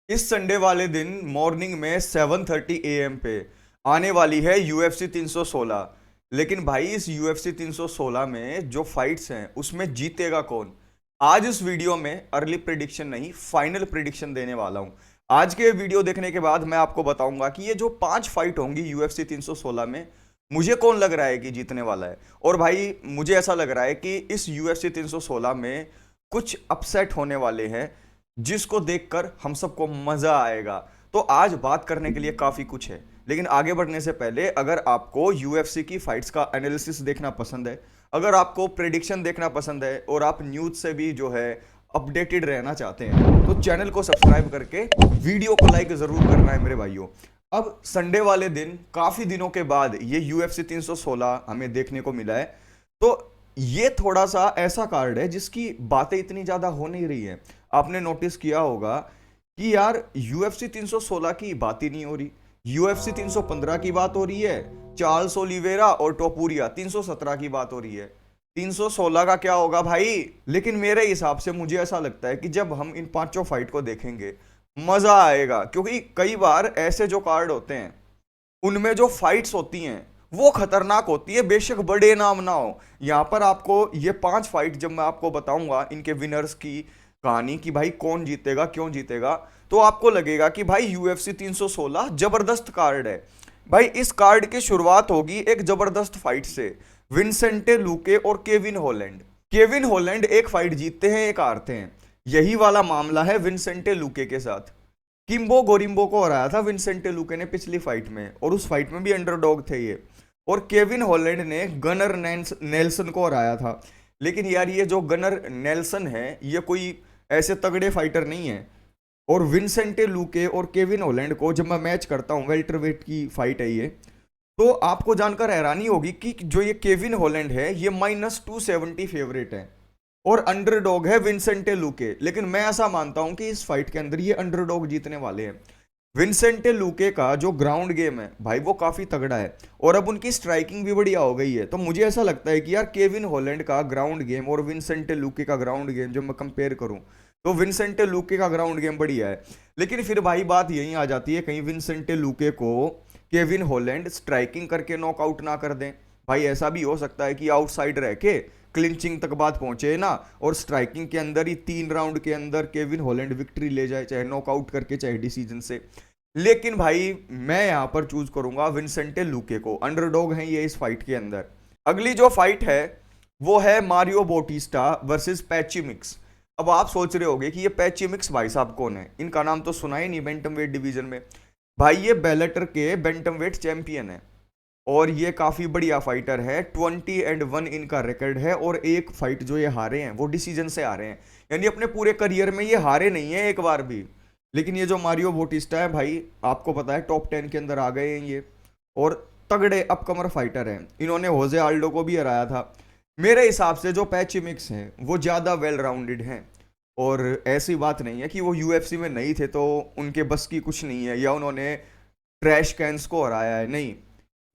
इस संडे वाले दिन मॉर्निंग में 7:30 AM पे आने वाली है UFC 316। लेकिन भाई इस UFC 316 में जो फाइट्स हैं उसमें जीतेगा कौन? आज इस वीडियो में अर्ली प्रिडिक्शन नहीं, फाइनल प्रिडिक्शन देने वाला हूं। आज के वीडियो देखने के बाद मैं आपको बताऊंगा कि ये जो 5 फाइट होंगी UFC 316 में, मुझे कौन लग रहा है कि जीतने वाला है। और भाई मुझे ऐसा लग रहा है कि इस UFC 316 में कुछ अपसेट होने वाले हैं जिसको देखकर हम सबको मजा आएगा। तो आज बात करने के लिए काफी कुछ है, लेकिन आगे बढ़ने से पहले अगर आपको यूएफसी की फाइट्स का एनालिसिस देखना पसंद है, अगर आपको प्रेडिक्शन देखना पसंद है और आप न्यूज से भी जो है अपडेटेड रहना चाहते हैं तो चैनल को सब्सक्राइब करके वीडियो को लाइक जरूर करना है मेरे भाइयों। अब संडे वाले दिन काफी दिनों के बाद ये यूएफसी 316 हमें देखने को मिला है। तो ये थोड़ा सा ऐसा कार्ड है जिसकी बातें इतनी ज्यादा हो नहीं रही है। आपने नोटिस किया होगा कि यार यूएफसी 316 की बात ही नहीं हो रही, यूएफसी 315 की बात हो रही है, चार्ल्स ओलिवेरा और टोपुरिया 317 की बात हो रही है। 316 का क्या होगा भाई? लेकिन मेरे हिसाब से मुझे ऐसा लगता है कि जब हम इन पांचों फाइट को देखेंगे मजा आएगा, क्योंकि कई बार ऐसे जो कार्ड होते हैं उनमें जो फाइट्स होती हैं वो खतरनाक होती है, बेशक बड़े नाम ना हो। यहां पर आपको ये 5 फाइट जब मैं आपको बताऊंगा इनके विनर्स की कहानी कि भाई कौन जीतेगा क्यों जीतेगा, तो आपको लगेगा कि भाई यूएफसी 316 जबरदस्त कार्ड है। भाई इस कार्ड की शुरुआत होगी एक जबरदस्त फाइट से, विंसेंटे लूके और केविन हॉलैंड। केविन हॉलैंड एक फाइट जीतते हैं एक हारते हैं, यही वाला मामला है विंसेंटे लूके के साथ। किम्बो गोरिम्बो को हराया था विंसेंटे लूके ने पिछली फाइट में, और उस फाइट में भी अंडरडॉग थे ये। और केविन हॉलैंड ने गनर नेल्सन को हराया था। लेकिन यार ये जो गनर नेल्सन है ये कोई ऐसे तगड़े फाइटर नहीं है। और विंसेंटे लूके और केविन हॉलैंड को जब मैं मैच करता हूँ, वेल्टरवेट की फाइट है ये, तो आपको जानकर हैरानी होगी कि जो ये केविन हॉलैंड है ये -270 फेवरेट है और अंडरडॉग है विंसेंटे लूके। लेकिन मैं ऐसा मानता हूं कि इस फाइट के अंदर ये अंडरडॉग जीतने वाले हैं। विंसेंटे लूके का जो ग्राउंड गेम है भाई वो काफी तगड़ा है, और अब उनकी स्ट्राइकिंग भी बढ़िया हो गई है। तो मुझे ऐसा लगता है कि यार केविन हॉलैंड का ग्राउंड गेम और विंसेंटे लूके का ग्राउंड गेम जब मैं कंपेयर करूं तो विंसेंटे लूके का ग्राउंड गेम बढ़िया है। लेकिन फिर भाई बात यही आ जाती है, कहीं विंसेंटे लूके को केविन हॉलैंड स्ट्राइकिंग करके नॉकआउट ना कर दें। भाई ऐसा भी हो सकता है कि आउटसाइड रह के क्लिंचिंग तक बात पहुंचे ना, और स्ट्राइकिंग के अंदर ही 3 राउंड के अंदर केविन हॉलैंड विक्ट्री ले जाए, चाहे नॉकआउट करके चाहे डिसीजन से। लेकिन भाई मैं यहां पर चूज करूंगा विंसेंटे लूके को, अंडरडॉग हैं ये इस फाइट के अंदर। अगली जो फाइट है वो है मारियो बोटिस्टा वर्सेस पैची मिक्स। अब आप सोच रहे होंगे कि ये पैची मिक्स भाई साहब कौन है, इनका नाम तो सुना ही नहीं बैंटम वेट डिवीजन में। भाई ये बेलेटर के बैंटम वेट चैंपियन है और ये काफी बढ़िया फाइटर है। 20-1 इनका रिकॉर्ड है, और एक फाइट जो ये हारे हैं वो डिसीजन से हारे हैं, यानी अपने पूरे करियर में ये हारे नहीं है एक बार भी। लेकिन ये जो मारियो बोटिस्टा है भाई, आपको पता है टॉप 10 के अंदर आ गए हैं ये, और तगड़े अपकमर फाइटर हैं। इन्होंने होजे आल्डो को भी हराया था। मेरे हिसाब से जो पैचिमिक्स हैं वो ज़्यादा वेल राउंडेड हैं, और ऐसी बात नहीं है कि वो यूएफसी में नहीं थे तो उनके बस की कुछ नहीं है या उन्होंने ट्रैश कैंस को हराया है, नहीं।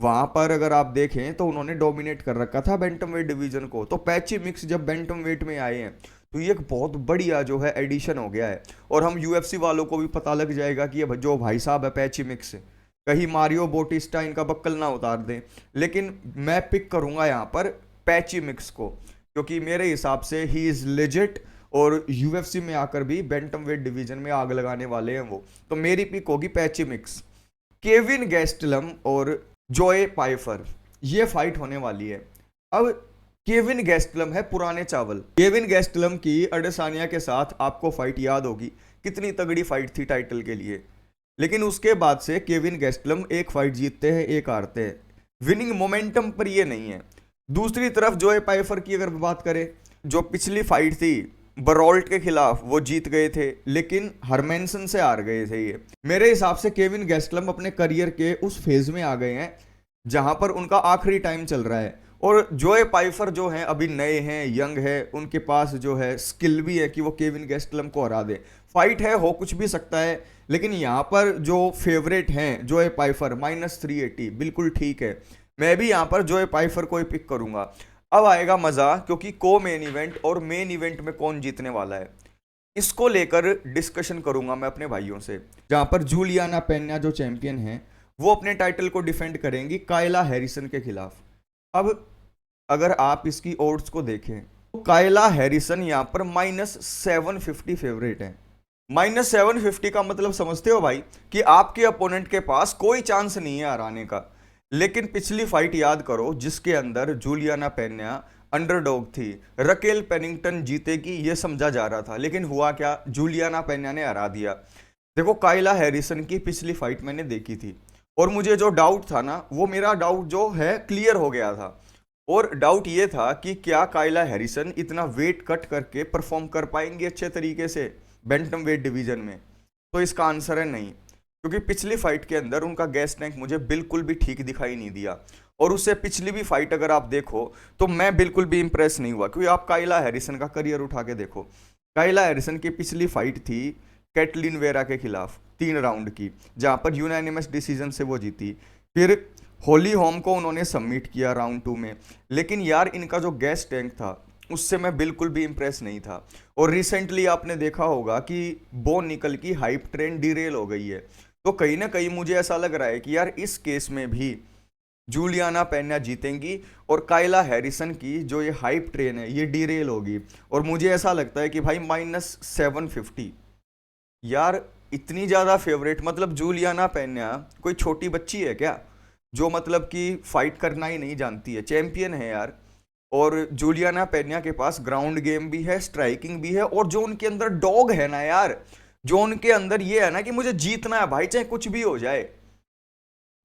वहां पर अगर आप देखें तो उन्होंने डोमिनेट कर रखा था बैंटम वेट डिवीजन को। तो पैची मिक्स जब बैंटम वेट में आए हैं तो ये एक बहुत बढ़िया जो है एडिशन हो गया है, और हम यूएफसी वालों को भी पता लग जाएगा कि ये जो भाई साहब है पैची मिक्स, कहीं मारियो बोटिस्टा इनका बक्कल ना उतार दें। लेकिन मैं पिक करूंगा यहाँ पर पैची मिक्स को, क्योंकि मेरे हिसाब से ही इज लेजिट, और यूएफसी में आकर भी बैंटम वेट डिवीजन में आग लगाने वाले हैं वो। तो मेरी पिक होगी पैची मिक्स। केविन गैस्टलम और जोए पाइफर, ये फाइट होने वाली है। अब केविन गैस्टलम है पुराने चावल। केविन गैस्टलम की अडेसानिया के साथ आपको फाइट याद होगी, कितनी तगड़ी फाइट थी टाइटल के लिए। लेकिन उसके बाद से केविन गैस्टलम एक फाइट जीतते हैं एक हारते हैं, विनिंग मोमेंटम पर ये नहीं है। दूसरी तरफ जोए पाइफर की अगर बात करें, जो पिछली फाइट थी बरॉल्ट के खिलाफ वो जीत गए थे, लेकिन हरमेंसन से हार गए थे ये। मेरे हिसाब से केविन गैस्टलम अपने करियर के उस फेज में आ गए हैं जहां पर उनका आखिरी टाइम चल रहा है, और जोए पाइफर जो हैं अभी नए हैं, यंग है, उनके पास जो है स्किल भी है कि वो केविन गैस्टलम को हरा दे। फाइट है, हो कुछ भी सकता है, लेकिन यहाँ पर जो फेवरेट हैं जोए पाइफर -380 बिल्कुल ठीक है। मैं भी यहाँ पर जोए पाइफर को ही पिक करूंगा। अब आएगा मजा, क्योंकि को मेन इवेंट और मेन इवेंट में कौन जीतने वाला है। इसको लेकर डिस्कशन करूंगा मैं अपने भाइयों से, जहां पर जूलियाना पेन्या जो चैंपियन है वो अपने टाइटल को डिफेंड करेंगी कायला हैरिसन के खिलाफ। अब अगर आप इसकी ओड्स को देखें तो कायला हैरिसन यहां पर -750 फेवरेट है। -750 का मतलब समझते हो भाई कि आपके अपोनेंट के पास कोई चांस नहीं है हराने का। लेकिन पिछली फाइट याद करो जिसके अंदर जूलियाना पेन्या अंडरडॉग थी, रकेल पेनिंगटन जीतेगी ये समझा जा रहा था, लेकिन हुआ क्या, जूलियाना पेन्या ने हरा दिया। देखो कायला हैरिसन की पिछली फाइट मैंने देखी थी और मुझे जो डाउट था ना, वो मेरा डाउट जो है क्लियर हो गया था। और डाउट ये था कि क्या कायला हैरिसन इतना वेट कट करके परफॉर्म कर पाएंगे अच्छे तरीके से बेंटम वेट डिवीजन में। तो इसका आंसर है नहीं, क्योंकि पिछली फाइट के अंदर उनका गैस टैंक मुझे बिल्कुल भी ठीक दिखाई नहीं दिया। और उससे पिछली भी फाइट अगर आप देखो तो मैं बिल्कुल भी इंप्रेस नहीं हुआ, क्योंकि आप कायला हैरिसन का करियर उठा के देखो। कायला हैरिसन की पिछली फाइट थी कैटलिन वेरा के खिलाफ 3 राउंड की, जहां पर यूनानिमस डिसीजन से वो जीती। फिर होली होम को उन्होंने सबमिट किया राउंड 2 में। लेकिन यार इनका जो गैस टैंक था उससे मैं बिल्कुल भी इंप्रेस नहीं था। और रिसेंटली आपने देखा होगा कि बो निकल की हाइप ट्रेन डिरेल हो गई है। तो कहीं ना कहीं मुझे ऐसा लग रहा है कि यार इस केस में भी जूलियाना पेन्या जीतेंगी और कायला हैरिसन की जो ये हाइप ट्रेन है ये डिरेल होगी। और मुझे ऐसा लगता है कि भाई -750 यार इतनी ज़्यादा फेवरेट, मतलब जूलियाना पेन्या कोई छोटी बच्ची है क्या जो मतलब कि फाइट करना ही नहीं जानती है, चैंपियन है यार। और जूलियाना पेन्या के पास ग्राउंड गेम भी है, स्ट्राइकिंग भी है, और जो उनके अंदर डॉग है ना यार, जो उनके अंदर ये है ना कि मुझे जीतना है भाई चाहे कुछ भी हो जाए,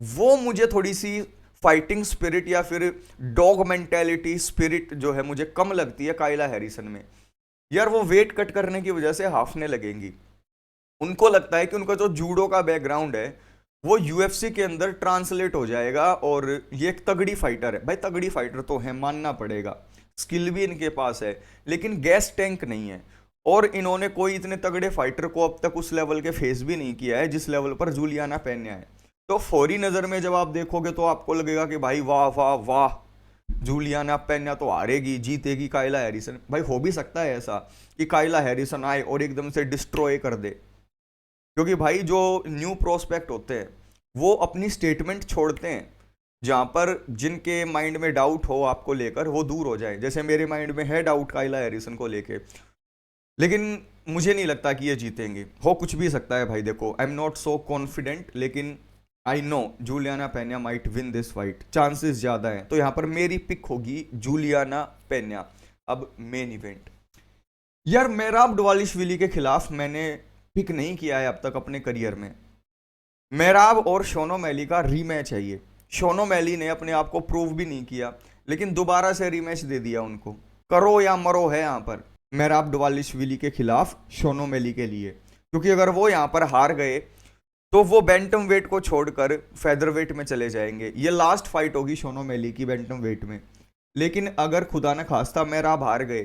वो मुझे थोड़ी सी फाइटिंग स्पिरिट या फिर डॉग मेंटेलिटी स्पिरिट जो है मुझे कम लगती है कायला हैरिसन में। यार वो वेट कट करने की वजह से हाफने लगेंगी। उनको लगता है कि उनका जो जूडो का बैकग्राउंड है वो यूएफसी के अंदर ट्रांसलेट हो जाएगा और ये एक तगड़ी फाइटर है। भाई तगड़ी फाइटर तो है, मानना पड़ेगा, स्किल भी इनके पास है, लेकिन गैस टैंक नहीं है। और इन्होंने कोई इतने तगड़े फाइटर को अब तक उस लेवल के फेस भी नहीं किया है जिस लेवल पर जूलियाना पेन्या है। तो फौरी नज़र में जब आप देखोगे तो आपको लगेगा कि भाई वाह वाह वाह, जूलियाना पेन्या तो हारेगी, जीतेगी कायला हैरिसन। भाई हो भी सकता है ऐसा कि कायला हैरिसन आए और एकदम से डिस्ट्रॉय कर दे, क्योंकि भाई जो न्यू प्रोस्पेक्ट होते हैं वो अपनी स्टेटमेंट छोड़ते हैं जहां पर जिनके माइंड में डाउट हो आपको लेकर वो दूर हो जाए। जैसे मेरे माइंड में है डाउट कायला हैरिसन को लेके, लेकिन मुझे नहीं लगता कि ये जीतेंगे। हो कुछ भी सकता है भाई, देखो I am not so confident, लेकिन I know Juliana Peña might win this fight, chances ज़्यादा हैं। तो यहाँ पर मेरी पिक होगी जूलियाना पेन्या। अब मेन इवेंट, यार मेहराब डवालिशविली के खिलाफ मैंने पिक नहीं किया है अब तक अपने करियर में। मेहराब और शोनो मैली का रीमैच है ये। शोनो मैली ने अपने आप को प्रूव भी नहीं किया, लेकिन दोबारा से रीमैच दे दिया उनको। करो या मरो है यहाँ पर मेहराब डवालिशविली के खिलाफ शोनो मैली के लिए, क्योंकि अगर वो यहाँ पर हार गए तो वो बैंटम वेट को छोड़कर फेदर वेट में चले जाएंगे। ये लास्ट फाइट होगी शोनो मैली की बैंटम वेट में। लेकिन अगर खुदा न खास्ता मेहराब हार गए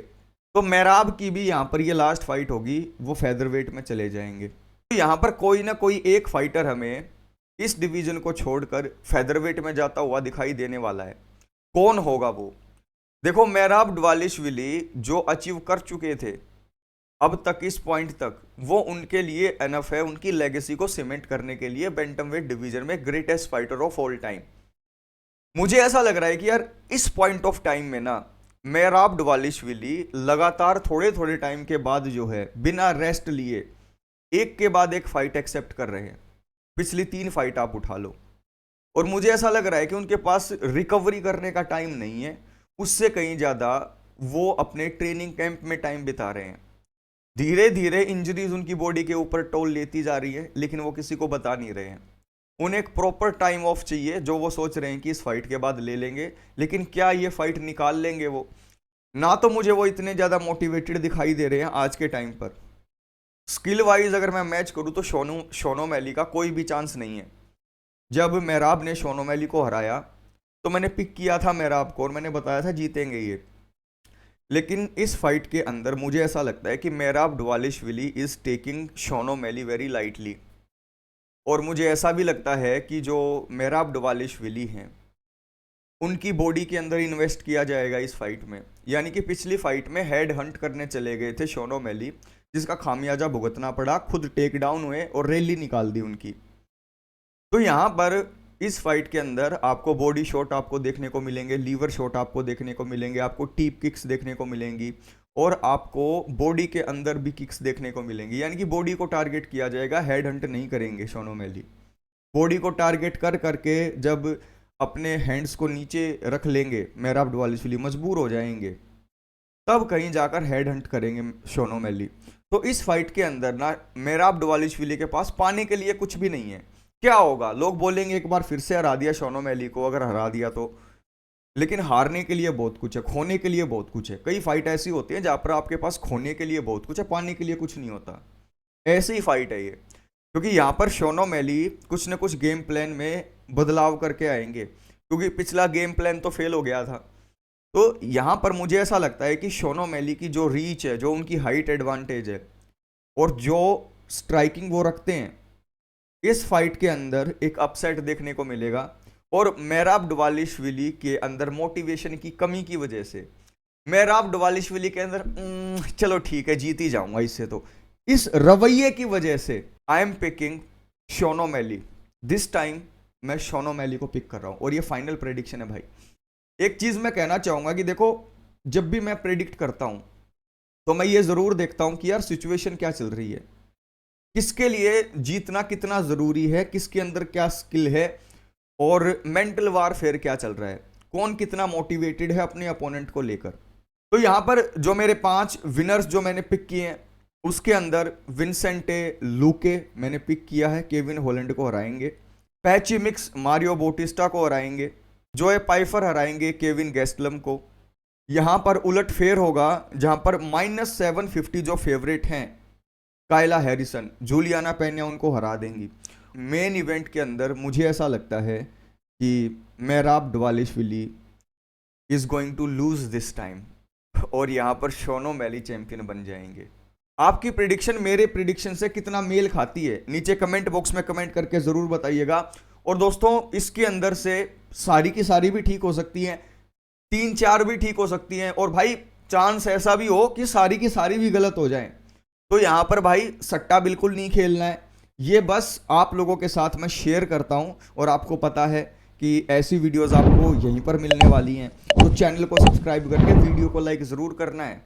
तो मेहराब की भी यहाँ पर ये लास्ट फाइट होगी, वो फेदर वेट में चले जाएंगे। तो यहाँ पर कोई ना कोई एक फाइटर हमें इस डिवीजन को छोड़कर फेदर वेट में जाता हुआ दिखाई देने वाला है। कौन होगा वो? देखो मेहराब डवालिशविली जो अचीव कर चुके थे अब तक इस पॉइंट तक, वो उनके लिए एनफ है उनकी लेगेसी को सीमेंट करने के लिए बैंटम वेट डिवीजन में greatest fighter of all time. मुझे ऐसा लग रहा है कि यार इस पॉइंट ऑफ टाइम में ना मेहराब डवालिशविली लगातार थोड़े थोड़े टाइम के बाद जो है बिना रेस्ट लिए एक के बाद एक फाइट एक्सेप्ट कर रहे हैं। पिछली 3 फाइट आप उठा लो, और मुझे ऐसा लग रहा है कि उनके पास रिकवरी करने का टाइम नहीं है, उससे कहीं ज़्यादा वो अपने ट्रेनिंग कैंप में टाइम बिता रहे हैं। धीरे धीरे इंजरीज उनकी बॉडी के ऊपर टोल लेती जा रही है, लेकिन वो किसी को बता नहीं रहे हैं। उन्हें एक प्रॉपर टाइम ऑफ चाहिए जो वो सोच रहे हैं कि इस फाइट के बाद ले लेंगे, लेकिन क्या ये फाइट निकाल लेंगे वो? ना तो मुझे वो इतने ज़्यादा मोटिवेटेड दिखाई दे रहे हैं आज के टाइम पर। स्किल वाइज अगर मैं मैच करूँ तो शोनो मैली का कोई भी चांस नहीं है। जब मेहराब ने शोनो मैली को हराया तो मैंने पिक किया था मेहराब को और मैंने बताया था जीतेंगे ये। लेकिन इस फाइट के अंदर मुझे ऐसा लगता है कि मेहराब डवालिशविली is taking शोनो Maili very lightly. और मुझे ऐसा भी लगता है कि जो मेहराब डवालिशविली हैं उनकी बॉडी के अंदर इन्वेस्ट किया जाएगा इस फाइट में। यानी कि पिछली फाइट में हेड हंट करने चले गए थे शोनो मैली, जिसका खामियाजा भुगतना पड़ा, खुद टेक डाउन हुए और रैली निकाल दी उनकी। तो यहाँ पर इस फाइट के अंदर आपको बॉडी शॉट आपको देखने को मिलेंगे, लीवर शॉट आपको देखने को मिलेंगे, आपको टीप किक्स देखने को मिलेंगी और आपको बॉडी के अंदर भी किक्स देखने को मिलेंगी। यानी कि बॉडी को टारगेट किया जाएगा, हेड हंट नहीं करेंगे शॉन ओमैली। बॉडी को टारगेट कर करके जब अपने हैंड्स को नीचे रख लेंगे, मेहराब दवालिशविली मजबूर हो जाएंगे, तब कहीं जाकर हेड हंट करेंगे शॉन ओमैली। तो इस फाइट के अंदर ना मेहराब दवालिशविली के पास पाने के लिए कुछ भी नहीं है। क्या होगा, लोग बोलेंगे एक बार फिर से हरा दिया शॉन ओमैली को, अगर हरा दिया तो, लेकिन हारने के लिए बहुत कुछ है, खोने के लिए बहुत कुछ है। कई फाइट ऐसी होती है जहां पर आपके पास खोने के लिए बहुत कुछ है, पाने के लिए कुछ नहीं होता। ऐसी ही फाइट है ये, क्योंकि यहाँ पर शॉन ओमैली कुछ ना कुछ गेम प्लान में बदलाव करके आएंगे, क्योंकि पिछला गेम प्लान तो फेल हो गया था। तो यहाँ पर मुझे ऐसा लगता है कि शॉन ओमैली की जो रीच है, जो उनकी हाइट एडवांटेज है और जो स्ट्राइकिंग वो रखते हैं, इस फाइट के अंदर एक अपसेट देखने को मिलेगा। और मेहराब दवालिशविली के अंदर मोटिवेशन की कमी की वजह से, मेहराब दवालिशविली के अंदर चलो ठीक है जीत ही जाऊंगा इससे, तो इस रवैये की वजह से I am picking Shawn O'Malley. This time मैं शॉन ओमैली को पिक कर रहा हूं और ये फाइनल प्रेडिक्शन है भाई। एक चीज मैं कहना चाहूंगा कि देखो, जब भी मैं प्रेडिक्ट करता हूं तो मैं ये जरूर देखता हूं कि यार सिचुएशन क्या चल रही है, किसके लिए जीतना कितना जरूरी है, किसके अंदर क्या स्किल है और मेंटल वारफेयर क्या चल रहा है, कौन कितना मोटिवेटेड है अपने अपोनेंट को लेकर। तो यहां पर जो मेरे 5 विनर्स जो मैंने पिक किए हैं, उसके अंदर विंसेंटे लूके मैंने पिक किया है, केविन हॉलैंड को हराएंगे। पैची मिक्स मारियो बोटिस्टा को हराएंगे। जोए पाइफर हराएंगे केविन गैस्टलम को। यहां पर उलट फेर होगा, जहां पर -750 जो फेवरेट हैं कायला हैरिसन, जूलियाना पेन्या उनको हरा देंगी। मेन इवेंट के अंदर मुझे ऐसा लगता है कि Merab Dvalishvili is going to lose this time और यहां पर शॉन ओमैली चैंपियन बन जाएंगे। आपकी प्रिडिक्शन मेरे प्रिडिक्शन से कितना मेल खाती है, नीचे कमेंट बॉक्स में कमेंट करके जरूर बताइएगा। और दोस्तों, इसके अंदर से सारी की सारी भी ठीक हो सकती हैं, 3-4 भी ठीक हो सकती हैं, और भाई चांस ऐसा भी हो कि सारी की सारी भी गलत हो जाएं। तो यहां पर भाई सट्टा बिल्कुल नहीं खेलना है, ये बस आप लोगों के साथ मैं शेयर करता हूं और आपको पता है कि ऐसी वीडियोस आपको यहीं पर मिलने वाली हैं। तो चैनल को सब्सक्राइब करके वीडियो को लाइक ज़रूर करना है।